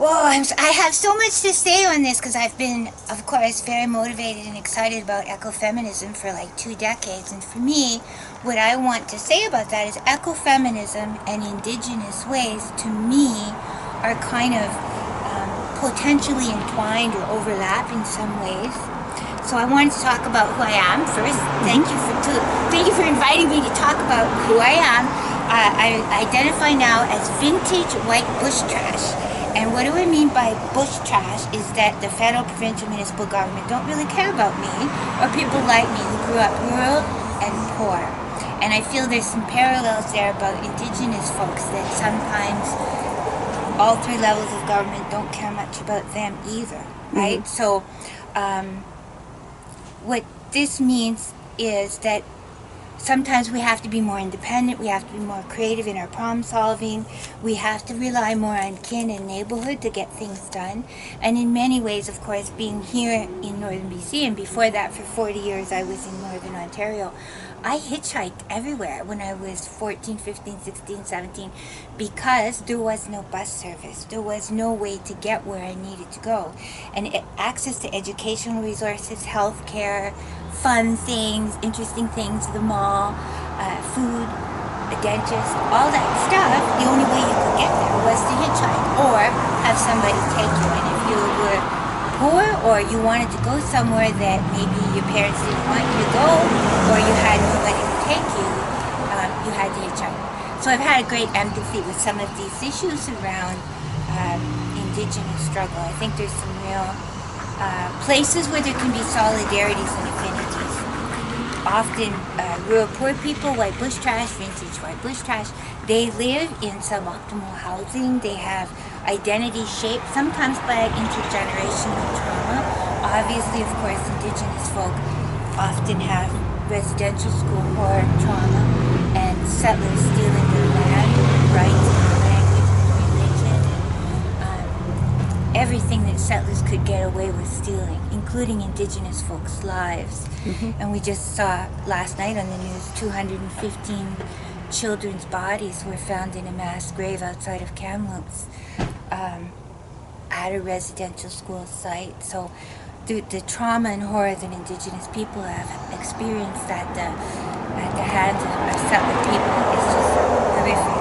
I have so much to say on this because I've been, of course, very motivated and excited about ecofeminism for like 2 decades. And for me, what I want to say about that is ecofeminism and Indigenous ways, to me, are kind of potentially entwined or overlap in some ways. So I wanted to talk about who I am first. Thank you for inviting me to talk about who I am. I identify now as vintage white bush trash. And what do I mean by bush trash is that the federal, provincial, municipal government don't really care about me or people like me who grew up rural and poor. And I feel there's some parallels there about Indigenous folks that sometimes all 3 levels of government don't care much about them either, right? Mm-hmm. So what this means is that sometimes we have to be more independent, we have to be more creative in our problem solving, we have to rely more on kin and neighborhood to get things done. And in many ways, of course, being here in northern BC, and before that for 40 years I was in northern Ontario, I hitchhiked everywhere when I was 14, 15, 16, 17 because there was no bus service. There was no way to get where I needed to go. And access to educational resources, healthcare, fun things, interesting things, the mall, food, a dentist, all that stuff, the only way you could get there was to hitchhike or have somebody take you. And if you were poor or you wanted to go somewhere that maybe your parents didn't want you to go or you had nobody to take you, you had to hitchhike. So I've had a great empathy with some of these issues around Indigenous struggle. I think there's some real places where there can be solidarities and affinities. Often rural poor people, white bush trash, vintage white bush trash, they live in suboptimal housing. They have identity shaped sometimes by intergenerational trauma. Obviously, of course, Indigenous folk often have residential school horror trauma and settlers stealing their land, rights, language, religion, and everything that settlers could get away with stealing, including Indigenous folks' lives. Mm-hmm. And we just saw last night on the news 215 children's bodies were found in a mass grave outside of Kamloops at a residential school site. So the trauma and horror that Indigenous people have experienced at the hands of settler people is just horrific.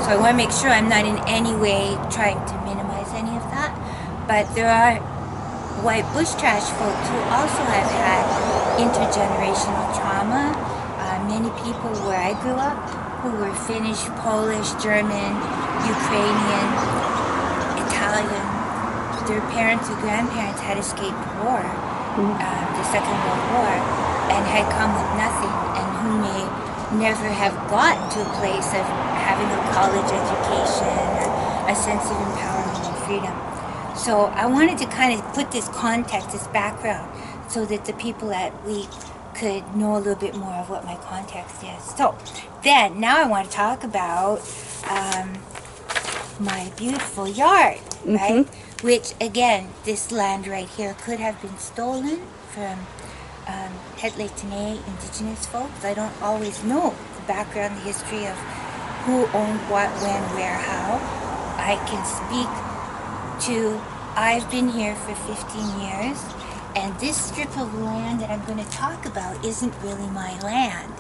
So I want to make sure I'm not in any way trying to minimize any of that. But there are white bush trash folks who also have had intergenerational trauma. Many people where I grew up who were Finnish, Polish, German, Ukrainian, Italian, their parents or grandparents had escaped war, the Second World War, and had come with nothing, and who may never have gotten to a place of having a college education or a sense of empowerment and freedom. So I wanted to kind of put this context, this background, so that the people that we could know a little bit more of what my context is. So then, now I want to talk about my beautiful yard, right? Which, again, this land right here could have been stolen from Hetley-Tene Indigenous folks. I don't always know the background, the history of who owned what, when, where, how. I can speak to, I've been here for 15 years, and this strip of land that I'm going to talk about isn't really my land.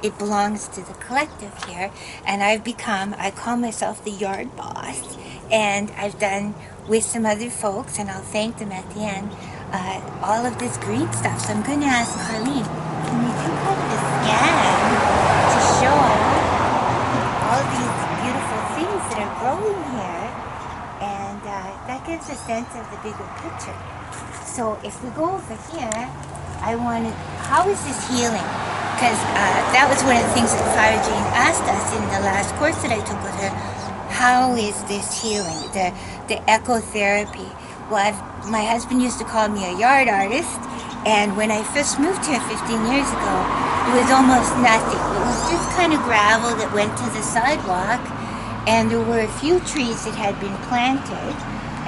It belongs to the collective here, and I've become, I call myself the yard boss, and I've done with some other folks, and I'll thank them at the end, all of this green stuff. So I'm going to ask Carlene, can you do like a scan to show all these beautiful things that are growing here? And that gives a sense of the bigger picture. So if we go over here, I wanted, how is this healing? Because that was one of the things that Farah Jane asked us in the last course that I took with her. How is this healing? The ecotherapy. Well, my husband used to call me a yard artist, and when I first moved here 15 years ago, it was almost nothing. It was just kind of gravel that went to the sidewalk, and there were a few trees that had been planted,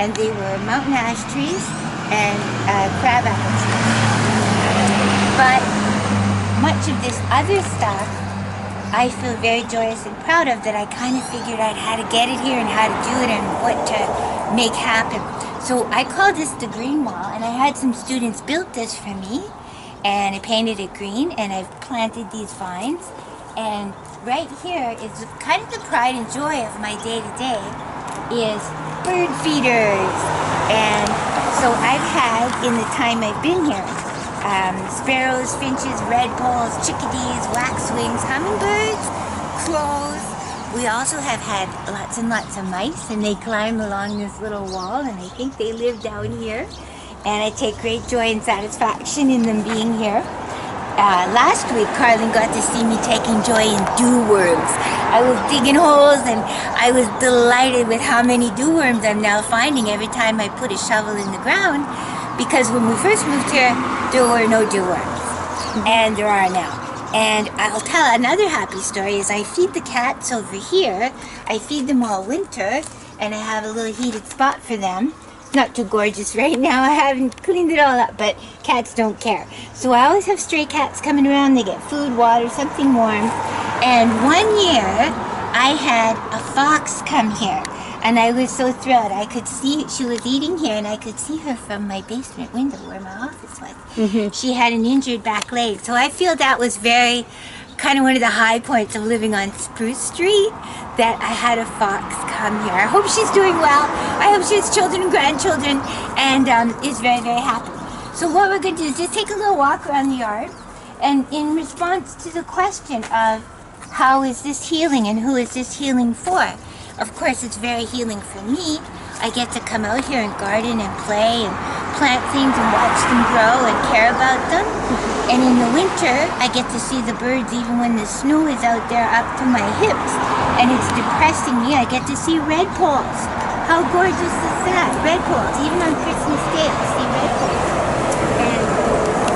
and they were mountain ash trees and crabapple trees. But much of this other stuff I feel very joyous and proud of, that I kind of figured out how to get it here and how to do it and what to make happen. So I call this the green wall, and I had some students build this for me, and I painted it green, and I've planted these vines. And right here is kind of the pride and joy of my day-to-day is bird feeders. And so I've had, in the time I've been here, sparrows, finches, redpolls, chickadees, waxwings, hummingbirds, crows. We also have had lots and lots of mice, and they climb along this little wall, and I think they live down here. And I take great joy and satisfaction in them being here. Last week, Carlin got to see me taking joy in dew worms. I was digging holes, and I was delighted with how many dew worms I'm now finding every time I put a shovel in the ground, because when we first moved here, there were no dew worms, and there are now. And I'll tell another happy story is I feed the cats over here. I feed them all winter, and I have a little heated spot for them. Not too gorgeous right now. I haven't cleaned it all up, but cats don't care. So I always have stray cats coming around. They get food, water, something warm. And one year, I had a fox come here, and I was so thrilled. I could see she was eating here, and I could see her from my basement window where my office was. She had an injured back leg, so I feel that was very kind of one of the high points of living on Spruce Street, that I had a fox come here. I hope she's doing well. I hope she has children and grandchildren, and is very, very happy. So what we're going to do is just take a little walk around the yard, and in response to the question of how is this healing and who is this healing for? Of course, it's very healing for me. I get to come out here and garden and play and plant things and watch them grow and care about them. And in the winter, I get to see the birds even when the snow is out there up to my hips. And it's depressing me. I get to see redpolls. How gorgeous is that? Redpolls. Even on Christmas Day, I see redpolls. And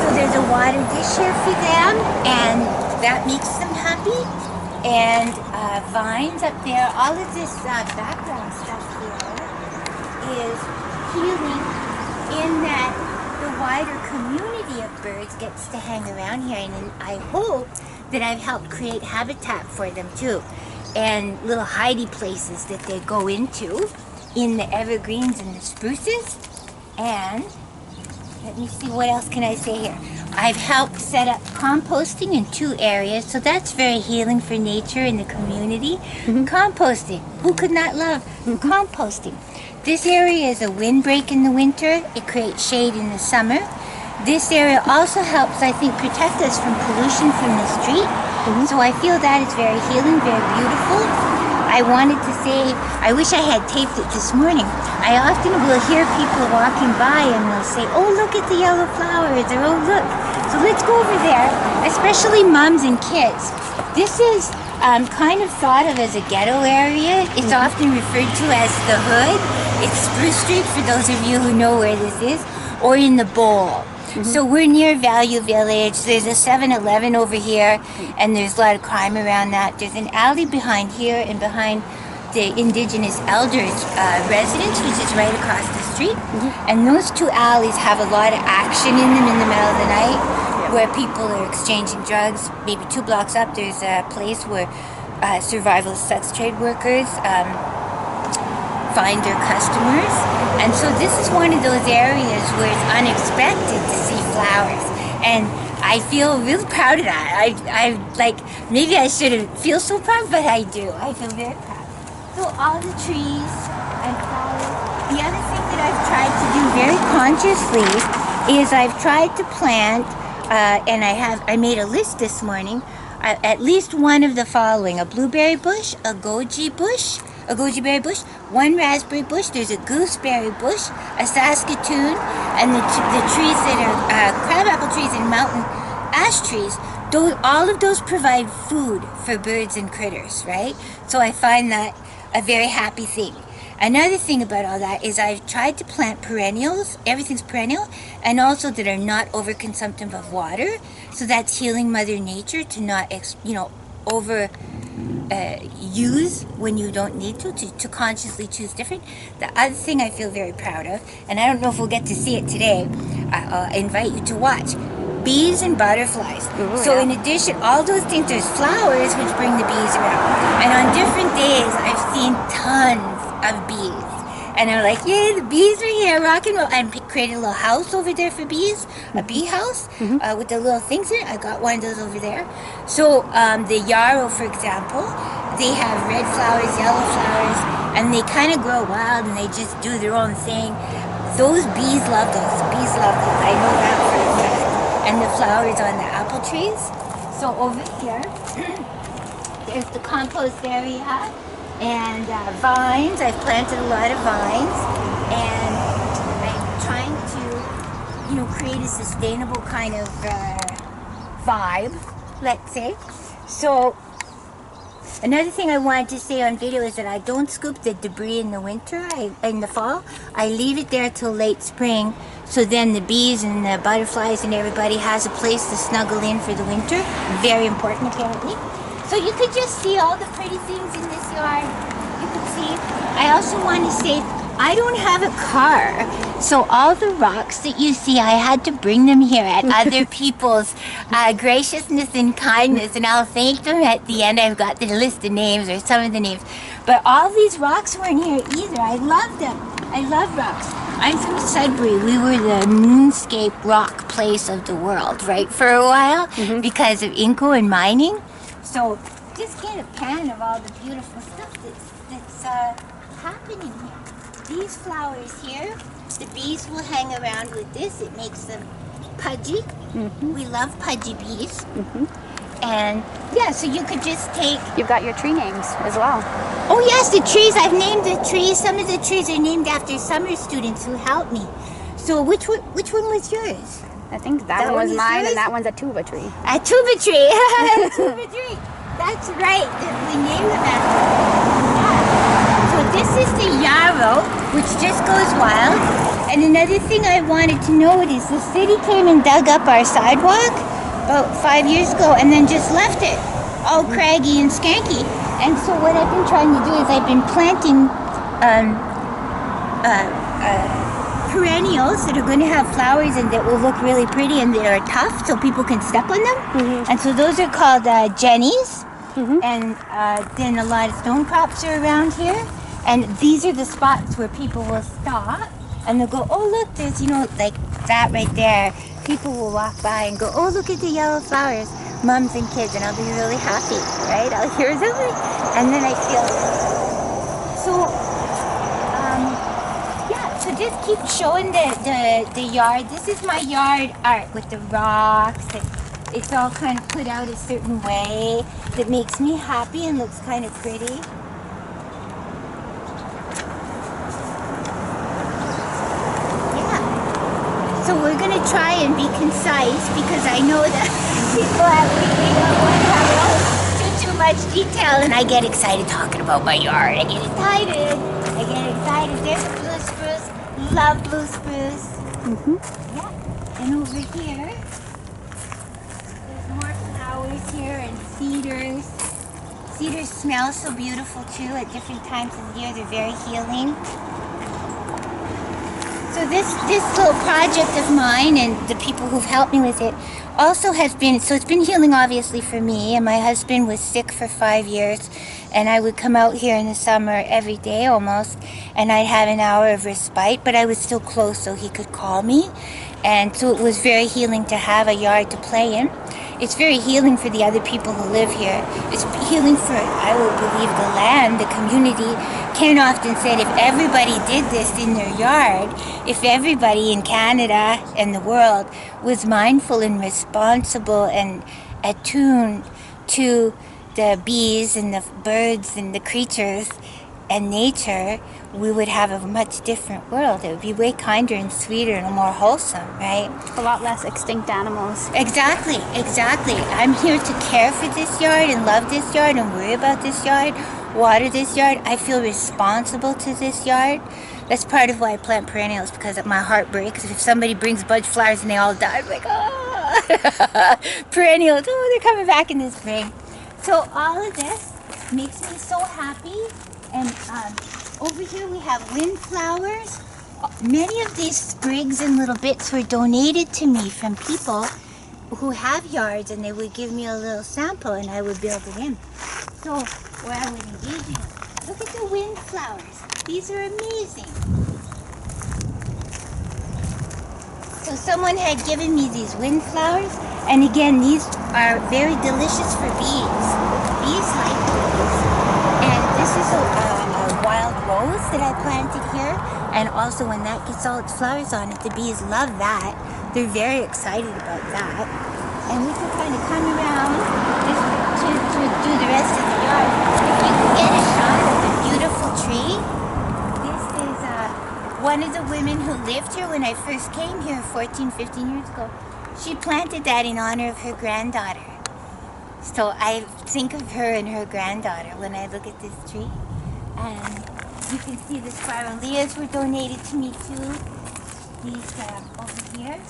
so there's a water dish here for them, and that makes them happy. And vines up there. All of this background stuff here is healing in that the wider community of birds gets to hang around here, and I hope that I've helped create habitat for them too, and little hidey places that they go into in the evergreens and the spruces. And let me see, what else can I say here? I've helped set up composting in 2 areas, so that's very healing for nature and the community. Composting, who could not love composting? This area is a windbreak in the winter. It creates shade in the summer. This area also helps, I think, protect us from pollution from the street. So I feel that is very healing, very beautiful. I wanted to say, I wish I had taped it this morning. I often will hear people walking by and they'll say, oh, look at the yellow flowers, or oh, look. So let's go over there, especially moms and kids. This is kind of thought of as a ghetto area. It's often referred to as the hood. It's Spruce Street, for those of you who know where this is, or in the bowl. So we're near Value Village. There's a 7-Eleven over here, and there's a lot of crime around that. There's an alley behind here and behind the Indigenous elders' residence, which is right across the street. And those 2 alleys have a lot of action in them in the middle of the night, where people are exchanging drugs. Maybe 2 blocks up, there's a place where survival sex trade workers find their customers. And so this is one of those areas where it's unexpected to see flowers. And I feel really proud of that. I like, maybe I shouldn't feel so proud, but I do. I feel very proud. So all the trees and flowers. The other thing that I've tried to do very consciously is I've tried to plant, and I made a list this morning, at least one of the following: a blueberry bush, a goji berry bush, 1 raspberry bush, there's a gooseberry bush, a Saskatoon, and the trees that are crabapple trees and mountain ash trees. All of those provide food for birds and critters, right? So I find that a very happy thing. Another thing about all that is I've tried to plant perennials, everything's perennial, and also that are not overconsumptive of water. So that's healing Mother Nature to not, over use when you don't need to consciously choose different. The other thing I feel very proud of, and I don't know if we'll get to see it today, I'll invite you to watch, bees and butterflies. Ooh, so in addition, all those things, there's flowers which bring the bees around. And on different days, I've seen tons of bees. And I'm like, yay, the bees are here, rock and roll. And created a little house over there for bees, a bee house with the little things in it. I got one of those over there. So the yarrow, for example, they have red flowers, yellow flowers, and they kind of grow wild and they just do their own thing. Those bees love those. Bees love those. I know that for a fact. And the flowers on the apple trees. So over here, there's the compost area. And vines, I've planted a lot of vines, and I'm trying to, create a sustainable kind of vibe, let's say. So another thing I wanted to say on video is that I don't scoop the debris in the winter, in the fall. I leave it there till late spring, so then the bees and the butterflies and everybody has a place to snuggle in for the winter. Very important, apparently. So you could just see all the pretty things in this yard. You could see. I also want to say, I don't have a car. So all the rocks that you see, I had to bring them here at other people's graciousness and kindness. And I'll thank them at the end. I've got the list of names or some of the names. But all these rocks weren't here either. I love them. I love rocks. I'm from Sudbury. We were the moonscape rock place of the world, right, for a while because of Inco and mining. So just get a pan of all the beautiful stuff that's happening here. These flowers here, the bees will hang around with this. It makes them pudgy. We love pudgy bees. And yeah, so you could just take... You've got your tree names as well. Oh yes, the trees. I've named the trees. Some of the trees are named after summer students who helped me. So which one was yours? I think that one was mine, and that one's a tuba tree. A tuba tree. A tuba tree. That's right. We named them after. Yeah. So this is the yarrow, which just goes wild. And another thing I wanted to note is the city came and dug up our sidewalk about 5 years ago, and then just left it all craggy and skanky. And so what I've been trying to do is I've been planting perennials that are going to have flowers and that will look really pretty and that are tough so people can step on them. And so those are called jennies. And then a lot of stone crops are around here. And these are the spots where people will stop and they'll go, oh look, there's, like that right there. People will walk by and go, oh look at the yellow flowers, moms and kids, and I'll be really happy, right? I'll hear something and then I feel so. So just keep showing the yard. This is my yard art with the rocks. It's all kind of put out a certain way that makes me happy and looks kind of pretty. Yeah. So we're going to try and be concise because I know that people have too much detail, and I get excited talking about my yard. I get excited. There's a blue spruce. Love blue spruce. Yeah. And over here, there's more flowers here and cedars. Cedars smell so beautiful too at different times of the year. They're very healing. So this little project of mine and the people who've helped me with it also has been, so it's been healing obviously for me, and my husband was sick for 5 years, and I would come out here in the summer every day almost, and I'd have an hour of respite, but I was still close so he could call me, and so it was very healing to have a yard to play in. It's very healing for the other people who live here. It's healing for, I would believe, the land, the community. Ken often said if everybody did this in their yard, if everybody in Canada and the world was mindful and responsible and attuned to the bees and the birds and the creatures and nature, we would have a much different world. It would be way kinder and sweeter and more wholesome, right? A lot less extinct animals. Exactly. I'm here to care for this yard and love this yard and worry about this yard, water this yard. I feel responsible to this yard. That's part of why I plant perennials, because my heart breaks if somebody brings bunch flowers and they all die. I'm like, oh, perennials, oh, they're coming back in the spring. So all of this makes me so happy. And over here we have windflowers. Many of these sprigs and little bits were donated to me from people who have yards, and they would give me a little sample and I would build it in. So where I would engage in Look at the windflowers. These are amazing. So someone had given me these windflowers, and again, these are very delicious for bees. Bees like these. And this is a wild rose that I planted here, and also when that gets all its flowers on it, the bees love that. They're very excited about that. And we can kind of come around to do the rest of the yard. If you can get a shot of the beautiful tree, this is one of the women who lived here when I first came here 14, 15 years ago. She planted that in honor of her granddaughter. So I think of her and her granddaughter when I look at this tree. And you can see the spiralias were donated to me too. These over here.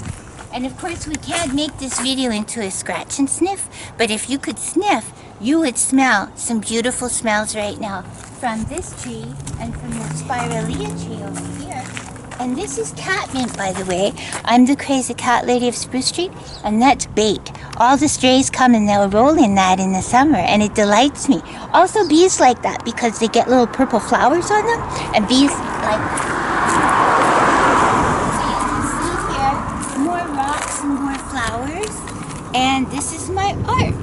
And of course we can't make this video into a scratch and sniff, but if you could sniff, you would smell some beautiful smells right now from this tree and from the spiralia tree over here. And this is catmint, by the way. I'm the crazy cat lady of Spruce Street, and that's bait. All the strays come and they'll roll in that in the summer, and it delights me. Also, bees like that because they get little purple flowers on them, and bees like that. So you can see here more rocks and more flowers, and this is my art.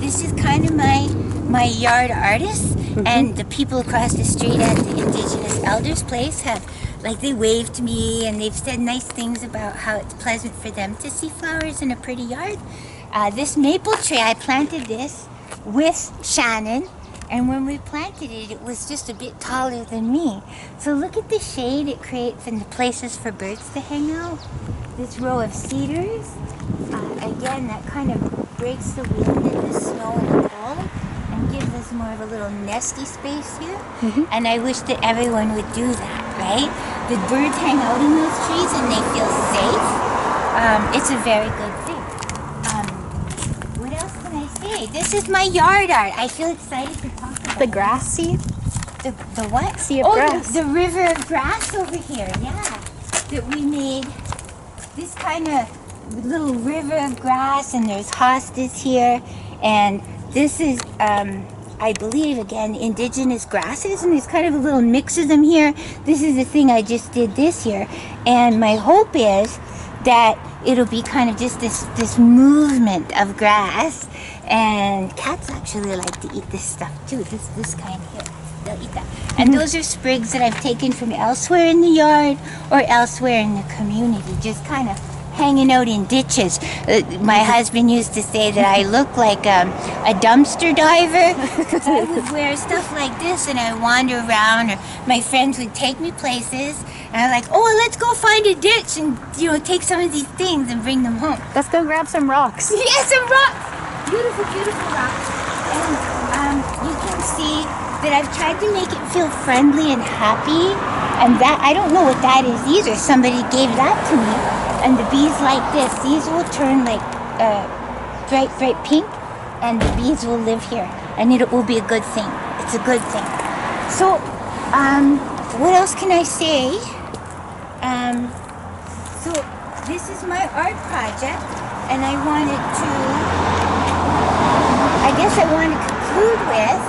This is kind of my yard artist, and the people across the street at the Indigenous Elders place have, like, they waved to me and they've said nice things about how it's pleasant for them to see flowers in a pretty yard. This maple tree, I planted this with Shannon, and when we planted it, it was just a bit taller than me. So look at the shade it creates and the places for birds to hang out. This row of cedars, again, that kind of breaks the wind and the snow and the cold and gives us more of a little nesty space here. And I wish that everyone would do that, right? The birds hang out in those trees and they feel safe. It's a very good thing. What else can I say? This is my yard art. I feel excited to talk about The grass sea? The what? Sea of grass. The river of grass over here, yeah. That we made this kind of little river of grass, and there's hostas here, and this is, I believe, again, indigenous grasses, and there's kind of a little mix of them here. This is the thing I just did this year, and my hope is that it'll be kind of just this movement of grass, and cats actually like to eat this stuff too, this kind here. They'll eat that. And those are sprigs that I've taken from elsewhere in the yard or elsewhere in the community, just kind of hanging out in ditches. My husband used to say that I look like a dumpster diver because I would wear stuff like this and I wander around, or my friends would take me places and I'm like, oh, let's go find a ditch and, you know, take some of these things and bring them home. Let's go grab some rocks. Yeah, some rocks. Beautiful, beautiful rocks. And you can see that I've tried to make it feel friendly and happy, and that, I don't know what that is either. Somebody gave that to me. And the bees like this. These will turn like bright, bright pink, and the bees will live here. And it will be a good thing. It's a good thing. So, what else can I say? So this is my art project, and I wanted to, I guess I want to conclude with,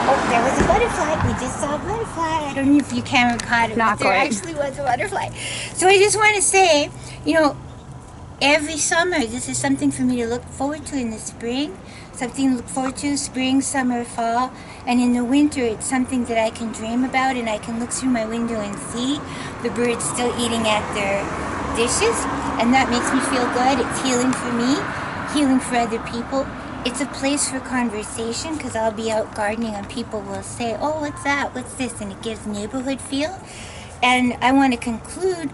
oh, there was a butterfly. We just saw a butterfly. I don't know if your camera caught it, Not but there quite. actually was a butterfly. So I just want to say, you know, every summer, this is something for me to look forward to in the spring, something to look forward to, spring, summer, fall, and in the winter, it's something that I can dream about, and I can look through my window and see the birds still eating at their dishes, and that makes me feel good. It's healing for me, healing for other people. It's a place for conversation, because I'll be out gardening and people will say, oh, what's that, what's this, and it gives neighborhood feel. And I want to conclude,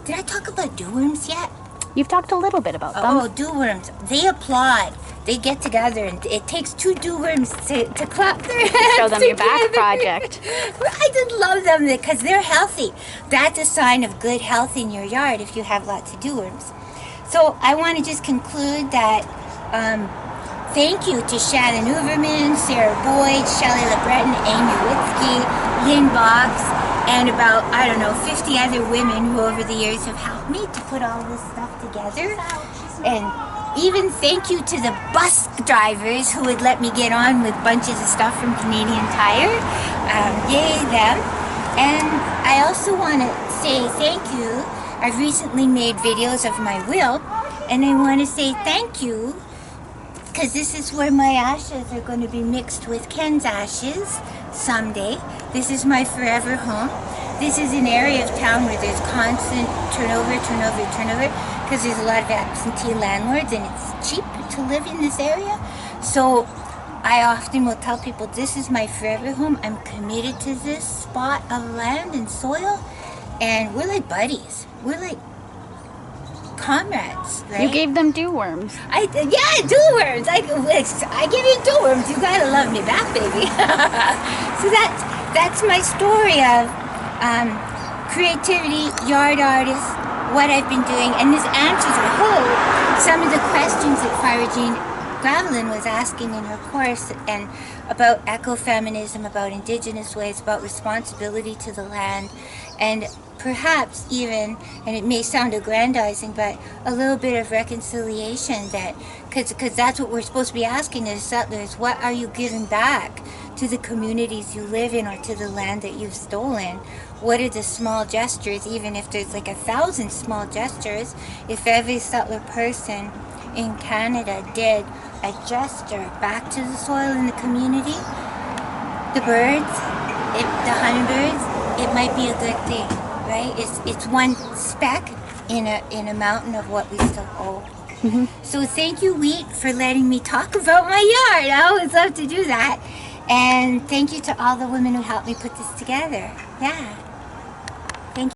did I talk about dewworms yet? You've talked a little bit about them. Oh, dewworms. They applaud. They get together, and it takes two dewworms to clap their hands Show them your back together. project. I just love them because they're healthy. That's a sign of good health in your yard if you have lots of dewworms. So I want to just conclude that thank you to Shannon Uverman, Sarah Boyd, Shelley LeBreton, Amy Witzke, Lynn Boggs, and about, I don't know, 50 other women who over the years have helped me to put all this stuff together. And even thank you to the bus drivers who would let me get on with bunches of stuff from Canadian Tire. Yay them. And I also want to say thank you. I've recently made videos of my will, and I want to say thank you because this is where my ashes are going to be mixed with Ken's ashes someday. This is my forever home. This is an area of town where there's constant turnover, because there's a lot of absentee landlords and it's cheap to live in this area. So I often will tell people this is my forever home. I'm committed to this spot of land and soil, and we're like buddies. We're like comrades, right? You gave them dew worms. Yeah, dew worms. I give you dew worms. You gotta love me back, baby. So that's my story of creativity, yard artist, what I've been doing, and this answers, I hope, some of the questions that Farajeen Gravelin was asking in her course, and about ecofeminism, about Indigenous ways, about responsibility to the land, and perhaps even, and it may sound aggrandizing, but a little bit of reconciliation, that because that's what we're supposed to be asking as settlers. What are you giving back to the communities you live in or to the land that you've stolen? What are the small gestures, even if there's like 1,000 small gestures? If every settler person in Canada did a gesture back to the soil and the community, the birds, the hummingbirds, it might be a good thing, right? It's one speck in a mountain of what we still hold. Mm-hmm. So thank you, Wheat, for letting me talk about my yard. I always love to do that. And thank you to all the women who helped me put this together. Yeah.